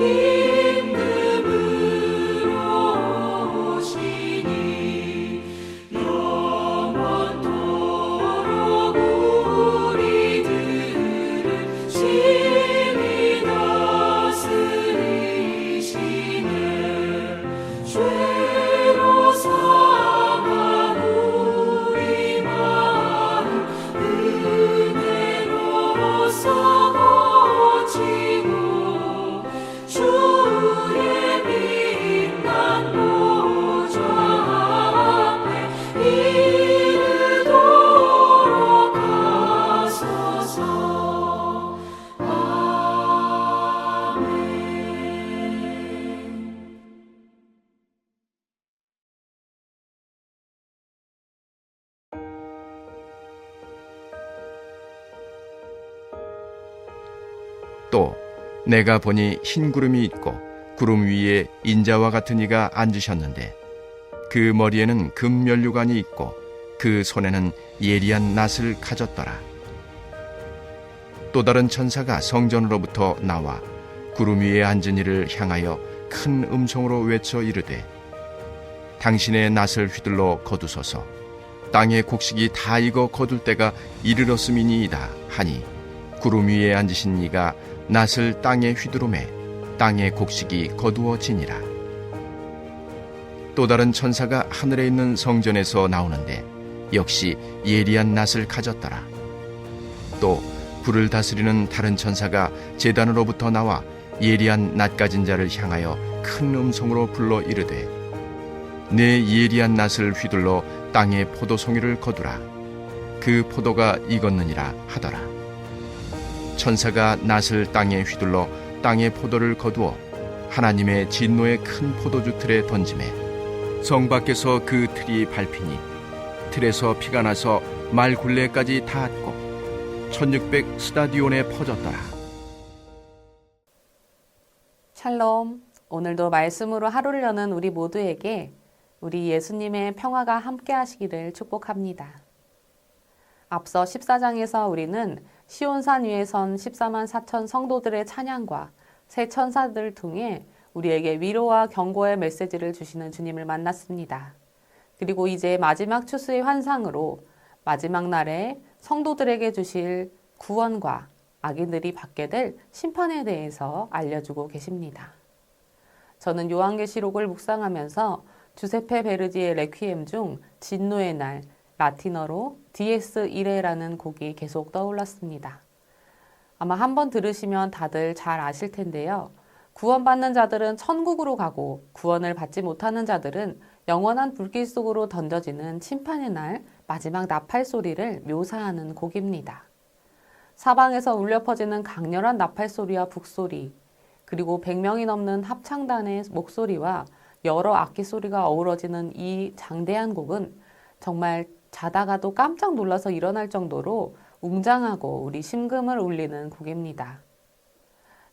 임금으로 오시니 영원토록 우리들을 친히 다스리시네. 죄로 상한 우리 마음 은혜로서 고치고 주의 빛난 보좌 앞에 이르도록 하소서. 아멘. 또 내가 보니 흰 구름이 있고 구름 위에 인자와 같은 이가 앉으셨는데 그 머리에는 금면류관이 있고 그 손에는 예리한 낫을 가졌더라. 또 다른 천사가 성전으로부터 나와 구름 위에 앉은 이를 향하여 큰 음성으로 외쳐 이르되 당신의 낫을 휘둘러 거두소서. 땅의 곡식이 다 익어 거둘 때가 이르렀음이니이다 하니 구름 위에 앉으신 이가 낫을 땅에 휘두르매 땅의 곡식이 거두어지니라. 또 다른 천사가 하늘에 있는 성전에서 나오는데 역시 예리한 낫을 가졌더라. 또 불을 다스리는 다른 천사가 제단으로부터 나와 예리한 낫 가진 자를 향하여 큰 음성으로 불러 이르되 내 예리한 낫을 휘둘러 땅의 포도송이를 거두라. 그 포도가 익었느니라 하더라. 천사가 낫을 땅에 휘둘러 땅의 포도를 거두어 하나님의 진노의 큰 포도주 틀에 던지매 성 밖에서 그 틀이 밟히니 틀에서 피가 나서 말 굴레까지 닿았고 1600 스타디온에 퍼졌더라. 샬롬. 오늘도 말씀으로 하루를 여는 우리 모두에게 우리 예수님의 평화가 함께 하시기를 축복합니다. 앞서 14장에서 우리는 시온산 위에 선 14만 4천 성도들의 찬양과 새 천사들을 통해 우리에게 위로와 경고의 메시지를 주시는 주님을 만났습니다. 그리고 이제 마지막 추수의 환상으로 마지막 날에 성도들에게 주실 구원과 악인들이 받게 될 심판에 대해서 알려주고 계십니다. 저는 요한계시록을 묵상하면서 주세페 베르디의 레퀴엠 중 진노의 날, 라틴어로 디에스 이레라는 곡이 계속 떠올랐습니다. 아마 한번 들으시면 다들 잘 아실 텐데요. 구원받는 자들은 천국으로 가고 구원을 받지 못하는 자들은 영원한 불길 속으로 던져지는 심판의 날 마지막 나팔 소리를 묘사하는 곡입니다. 사방에서 울려 퍼지는 강렬한 나팔 소리와 북소리, 그리고 100명이 넘는 합창단의 목소리와 여러 악기 소리가 어우러지는 이 장대한 곡은 정말 자다가도 깜짝 놀라서 일어날 정도로 웅장하고 우리 심금을 울리는 곡입니다.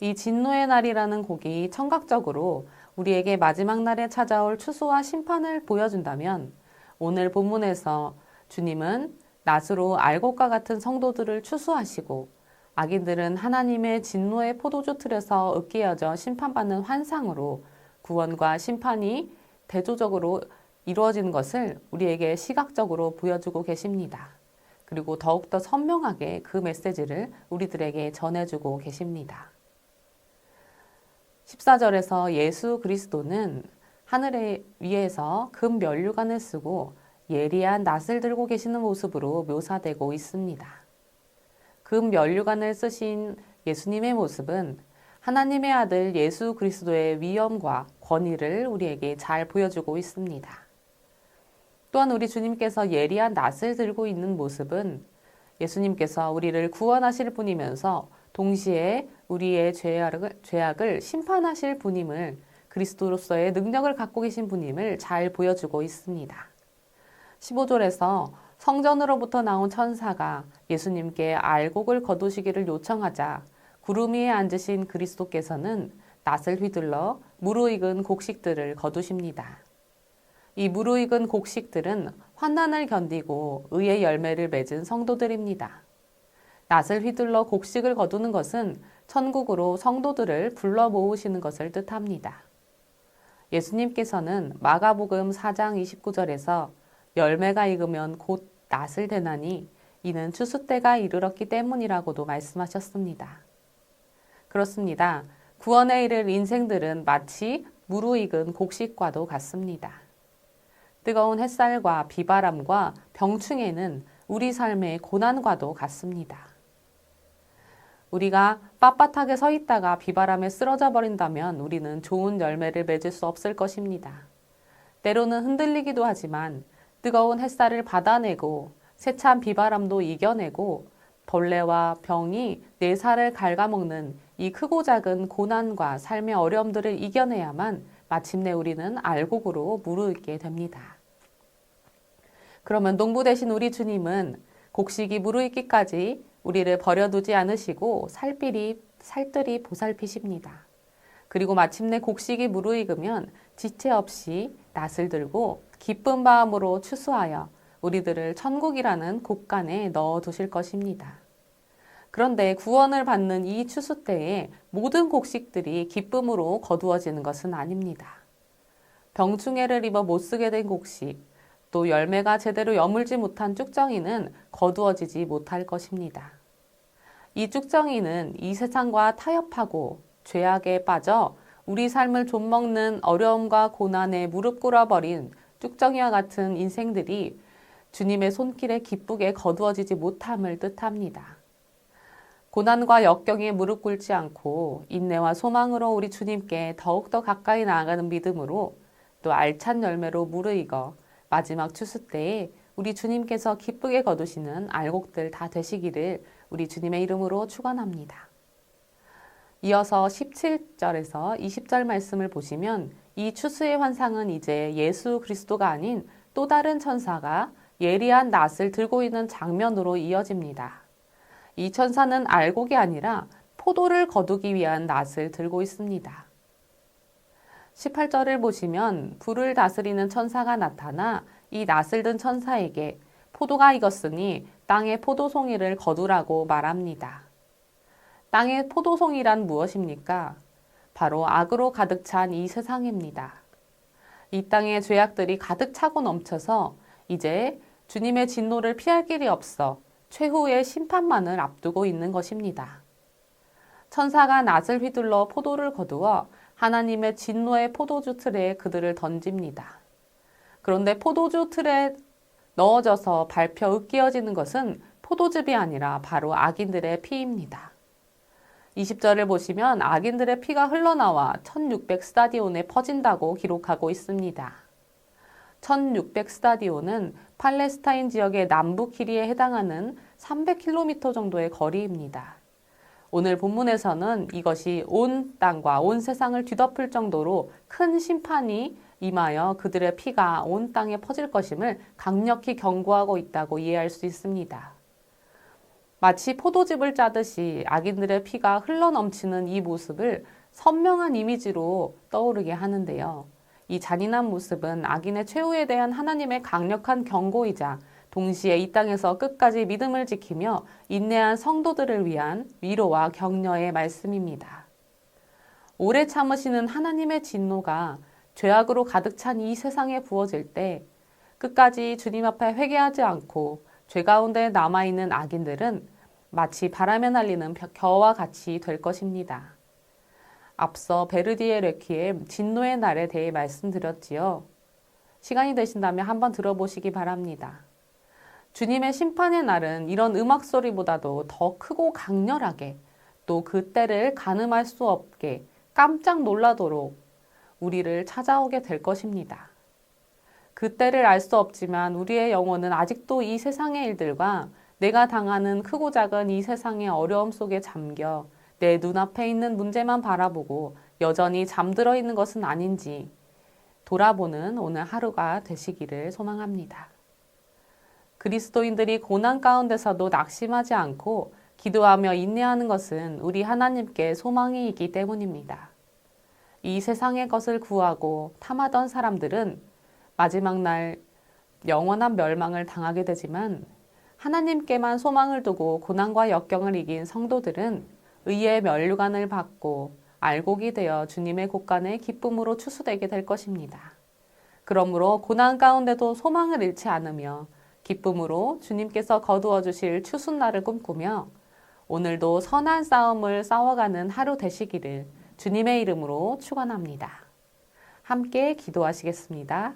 이 진노의 날이라는 곡이 청각적으로 우리에게 마지막 날에 찾아올 추수와 심판을 보여준다면 오늘 본문에서 주님은 낫으로 알곡과 같은 성도들을 추수하시고 악인들은 하나님의 진노의 포도주 틀에서 으깨어져 심판받는 환상으로 구원과 심판이 대조적으로 이루어지는 것을 우리에게 시각적으로 보여주고 계십니다. 그리고 더욱더 선명하게 그 메시지를 우리들에게 전해주고 계십니다. 14절에서 예수 그리스도는 하늘 위에서 금 면류관을 쓰고 예리한 낫을 들고 계시는 모습으로 묘사되고 있습니다. 금 면류관을 쓰신 예수님의 모습은 하나님의 아들 예수 그리스도의 위엄과 권위를 우리에게 잘 보여주고 있습니다. 또한 우리 주님께서 예리한 낫을 들고 있는 모습은 예수님께서 우리를 구원하실 분이면서 동시에 우리의 죄악을 심판하실 분임을, 그리스도로서의 능력을 갖고 계신 분임을 잘 보여주고 있습니다. 15절에서 성전으로부터 나온 천사가 예수님께 알곡을 거두시기를 요청하자 구름 위에 앉으신 그리스도께서는 낫을 휘둘러 무르익은 곡식들을 거두십니다. 이 무르익은 곡식들은 환난을 견디고 의의 열매를 맺은 성도들입니다. 낫을 휘둘러 곡식을 거두는 것은 천국으로 성도들을 불러 모으시는 것을 뜻합니다. 예수님께서는 마가복음 4장 29절에서 열매가 익으면 곧 낫을 대나니 이는 추수 때가 이르렀기 때문이라고도 말씀하셨습니다. 그렇습니다. 구원에 이를 인생들은 마치 무르익은 곡식과도 같습니다. 뜨거운 햇살과 비바람과 병충해는 우리 삶의 고난과도 같습니다. 우리가 빳빳하게 서 있다가 비바람에 쓰러져 버린다면 우리는 좋은 열매를 맺을 수 없을 것입니다. 때로는 흔들리기도 하지만 뜨거운 햇살을 받아내고 세찬 비바람도 이겨내고 벌레와 병이 내 살을 갉아먹는 이 크고 작은 고난과 삶의 어려움들을 이겨내야만 마침내 우리는 알곡으로 무르익게 됩니다. 그러면 농부 되신 우리 주님은 곡식이 무르익기까지 우리를 버려두지 않으시고 살뜰히 보살피십니다. 그리고 마침내 곡식이 무르익으면 지체 없이 낫을 들고 기쁜 마음으로 추수하여 우리들을 천국이라는 곳간에 넣어두실 것입니다. 그런데 구원을 받는 이 추수 때에 모든 곡식들이 기쁨으로 거두어지는 것은 아닙니다. 병충해를 입어 못쓰게 된 곡식, 또 열매가 제대로 여물지 못한 쭉정이는 거두어지지 못할 것입니다. 이 쭉정이는 이 세상과 타협하고 죄악에 빠져 우리 삶을 좀먹는 어려움과 고난에 무릎 꿇어버린 쭉정이와 같은 인생들이 주님의 손길에 기쁘게 거두어지지 못함을 뜻합니다. 고난과 역경에 무릎 꿇지 않고 인내와 소망으로 우리 주님께 더욱더 가까이 나아가는 믿음으로 또 알찬 열매로 무르익어 마지막 추수 때에 우리 주님께서 기쁘게 거두시는 알곡들 다 되시기를 우리 주님의 이름으로 축원합니다. 이어서 17절에서 20절 말씀을 보시면 이 추수의 환상은 이제 예수 그리스도가 아닌 또 다른 천사가 예리한 낫을 들고 있는 장면으로 이어집니다. 이 천사는 알곡이 아니라 포도를 거두기 위한 낫을 들고 있습니다. 18절을 보시면 불을 다스리는 천사가 나타나 이 낫을 든 천사에게 포도가 익었으니 땅의 포도송이를 거두라고 말합니다. 땅의 포도송이란 무엇입니까? 바로 악으로 가득 찬 이 세상입니다. 이 땅에 죄악들이 가득 차고 넘쳐서 이제 주님의 진노를 피할 길이 없어 최후의 심판만을 앞두고 있는 것입니다. 천사가 낫을 휘둘러 포도를 거두어 하나님의 진노의 포도주 틀에 그들을 던집니다. 그런데 포도주 틀에 넣어져서 밟혀 으깨어지는 것은 포도즙이 아니라 바로 악인들의 피입니다. 20절을 보시면 악인들의 피가 흘러나와 1600 스타디온에 퍼진다고 기록하고 있습니다. 1600 스타디온은 팔레스타인 지역의 남부 길이에 해당하는 300km 정도의 거리입니다. 오늘 본문에서는 이것이 온 땅과 온 세상을 뒤덮을 정도로 큰 심판이 임하여 그들의 피가 온 땅에 퍼질 것임을 강력히 경고하고 있다고 이해할 수 있습니다. 마치 포도즙을 짜듯이 악인들의 피가 흘러넘치는 이 모습을 선명한 이미지로 떠오르게 하는데요. 이 잔인한 모습은 악인의 최후에 대한 하나님의 강력한 경고이자 동시에 이 땅에서 끝까지 믿음을 지키며 인내한 성도들을 위한 위로와 격려의 말씀입니다. 오래 참으시는 하나님의 진노가 죄악으로 가득 찬 이 세상에 부어질 때 끝까지 주님 앞에 회개하지 않고 죄 가운데 남아있는 악인들은 마치 바람에 날리는 겨와 같이 될 것입니다. 앞서 베르디의 레퀴엠 진노의 날에 대해 말씀드렸지요. 시간이 되신다면 한번 들어보시기 바랍니다. 주님의 심판의 날은 이런 음악 소리보다도 더 크고 강렬하게 또 그 때를 가늠할 수 없게 깜짝 놀라도록 우리를 찾아오게 될 것입니다. 그 때를 알 수 없지만 우리의 영혼은 아직도 이 세상의 일들과 내가 당하는 크고 작은 이 세상의 어려움 속에 잠겨 내 눈앞에 있는 문제만 바라보고 여전히 잠들어 있는 것은 아닌지 돌아보는 오늘 하루가 되시기를 소망합니다. 그리스도인들이 고난 가운데서도 낙심하지 않고 기도하며 인내하는 것은 우리 하나님께 소망이 있기 때문입니다. 이 세상의 것을 구하고 탐하던 사람들은 마지막 날 영원한 멸망을 당하게 되지만 하나님께만 소망을 두고 고난과 역경을 이긴 성도들은 의의 면류관을 받고 알곡이 되어 주님의 곳간에 기쁨으로 추수되게 될 것입니다. 그러므로 고난 가운데도 소망을 잃지 않으며 기쁨으로 주님께서 거두어 주실 추수날을 꿈꾸며 오늘도 선한 싸움을 싸워가는 하루 되시기를 주님의 이름으로 축원합니다. 함께 기도하시겠습니다.